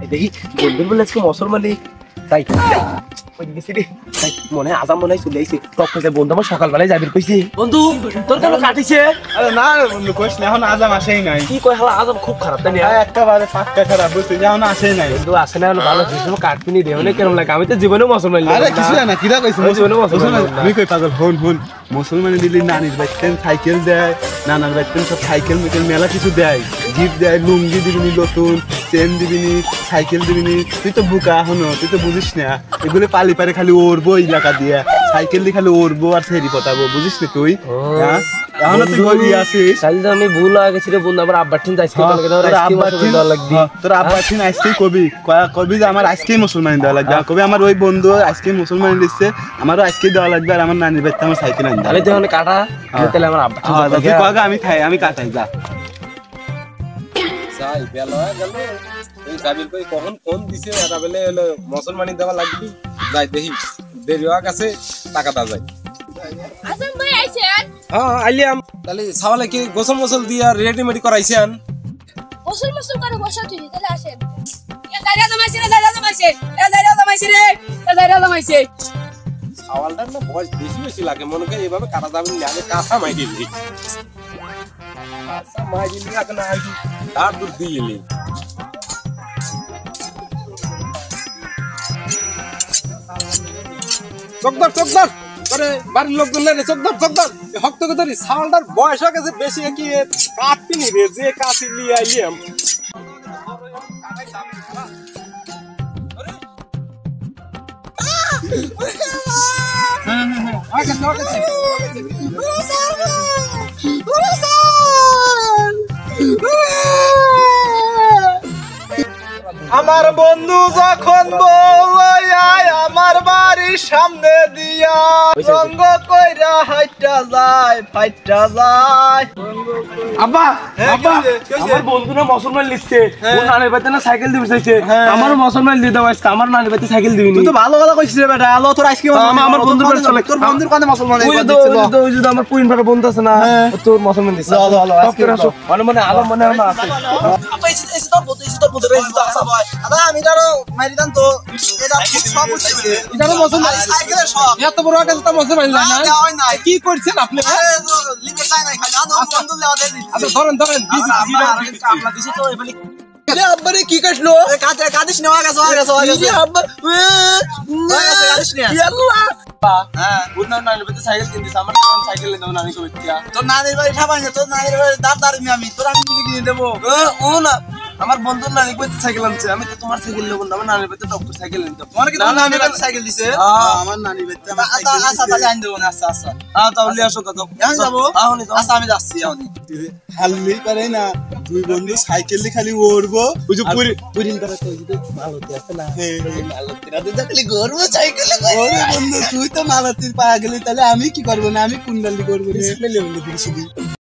দেখি বন্ধুর বলে আজকে মুসলমানি তাই মনে হয় আজাম মনে হয় চলে আইছে টপ কইছে বন্ধু আমার সকালবেলায় যাবির কইছি বন্ধু তোর কেন কাটিছে আরে না বন্ধু কইছ না এখন আজাম আসেই নাই কি কই হালা আজাম খুব খারাপ তাই না একেবারে পাক্কা খারাপ বুঝছিস এখন আসেই নাই বন্ধু আসে না ভালো কিছু কাটপিনি দে মানে কেমন লাগে আমি তো জীবনে মুসলমান আরে কিছু না কিরা কইছ জীবনে মুসলমান আমি কই পাগল হন মুসলমানি দিলি নানির বাইতেন সাইকেল দেয় নানার বাইতেন সব সাইকেল মিকেল মেলা কিছু দেয় গিফট দেয় লুঙ্গি দিবিনি নতুন চেন দিবিনি সাইকেল দিবিনি তুই তো বুকা হনো তুই তো বুঝিস না এগুলো পালি পারে খালি ওরবো এলাকা দিয়ে সাইকেল দিয়ে খালি ওরবো আর সেরি পটাবো বুঝিস না তুই হ্যাঁ এখন তুই বলি আসিস তাইলে আমি ভুল হয়ে গেছি রে বন্ধু আমার আব্বার ঠিন আইসক্রিম লাগে তোর আইসক্রিম দেওয়া লাগবে তোর আব্বার ঠিন আইসক্রিম কবি যে আমার আইসক্রিম মুসলমান দেওয়া লাগবে কবি আমার ওই বন্ধু আইসক্রিম মুসলমান দিচ্ছে আমারও আইসক্রিম দেওয়া লাগবে আর আমার নানির বাড়িতে আমার সাইকেল আনতে তাহলে তুই কাটা তাহলে আমার আব্বা তুই কগা আমি খাই আমি কাটাই যা যাই বেলা গেল এই সাবির কই কখন ফোন দিছে এটা বলে হলো মুসলমানি দেওয়া লাগবে যাই দেখি দেরি হয়ে গেছে টাকা দাও যাই আসাম ভাই আইছেন হ্যাঁ আইলিয়াম তাহলে সাওয়ালে কি গোসল দিয়া রেডিমেডি করাইছেন গোসল করে বসা তুই তাহলে আসেন এ জায়গা জমাইছে রে সাওয়ালটার না বয়স বেশি লাগে মনে করে এভাবে কাটা যাবে না আগে কাঁচা মাই দিলি আগে না আইডি তার দুধ দিলি চকদার করে বাড়ির লোকজন লে চকদার হক তো ধরি সাওয়ালটার বয়স হয়ে গেছে বেশি কি কাটপিনি রে যে কাটি লিয়ে আইলিয়াম আমার বন্ধু যখন বলে আমার বাড়ির সামনে দিয়া রঙ্গ কইরা হাইটা যায় ফাইটা যায় আব্বা আমার বন্ধু না মুসলমান লিখছে ও নানির বাড়িতে না সাইকেল দিবে চাইছে আমারও মুসলমান দিয়ে দাও আজকে আমার নানির বাড়িতে সাইকেল দিবি তুই তো ভালো কইছিস রে বেটা আলো তোর আইসক্রিম আমার বন্ধুর বাড়ি চলে তোর বন্ধুর কানে মুসলমান ওই যে আমার পুইন ভাড়া বন্ধু আছে না তোর মুসলমান দিছে চলো আজকে আসো মানে আলম মনে হয় না আছে আপা এসে তোর বন্ধু রে আসা ভাই আদা আমি দাঁড়ো মারি দান তো এটা সব বুঝছে এটা মুসলমান সাইকেলের সব এত বড় কাছে তো মুসলমান না কি করছেন আপনি লিখে চাই নাই খালি আদা বন্ধু লেওয়া দেই আচ্ছা ধরেন আমরা দিছি তো এবারে আব্বারে কি কাটলো কাদিস নেওয়া গেছে আব্বা কাদিস নে আল্লাহ হ্যাঁ বুঝনা নানির বাড়িতে সাইকেল কিনতেছ আমার সাইকেল নিয়ে দাও নানি কই দিয়া তোর নানির বাড়ি ঠাবাই না তোর নানির বাড়ি দাঁড় আমি তোর আমি কি কিনে দেবো ও না আমার বন্ধুর নানির বাড়িতে সাইকেল আনছে আমি তো তোমার সাইকেল নেব না আমার নানির বাড়িতে টপ সাইকেল নিতে তোমার কি তোর নানির বাড়ি সাইকেল দিছে আমার নানির বাড়িতে আমার সাইকেল আচ্ছা তাহলে আইন দেব না আচ্ছা তাহলে আসো দাও এখন যাবো আচ্ছা আমি যাচ্ছি হাললি পারে না দুই বন্ধু সাইকেল দিয়ে খালি ওড়বো ওই যে পুরিন করে তো যদি মালতি আছে না মালতি রাতে খালি ঘুরবো সাইকেলে ওরে বন্ধু তুই তো মালতির পা গেলি তাহলে আমি কি করবো না আমি কুন্ডালি করবো না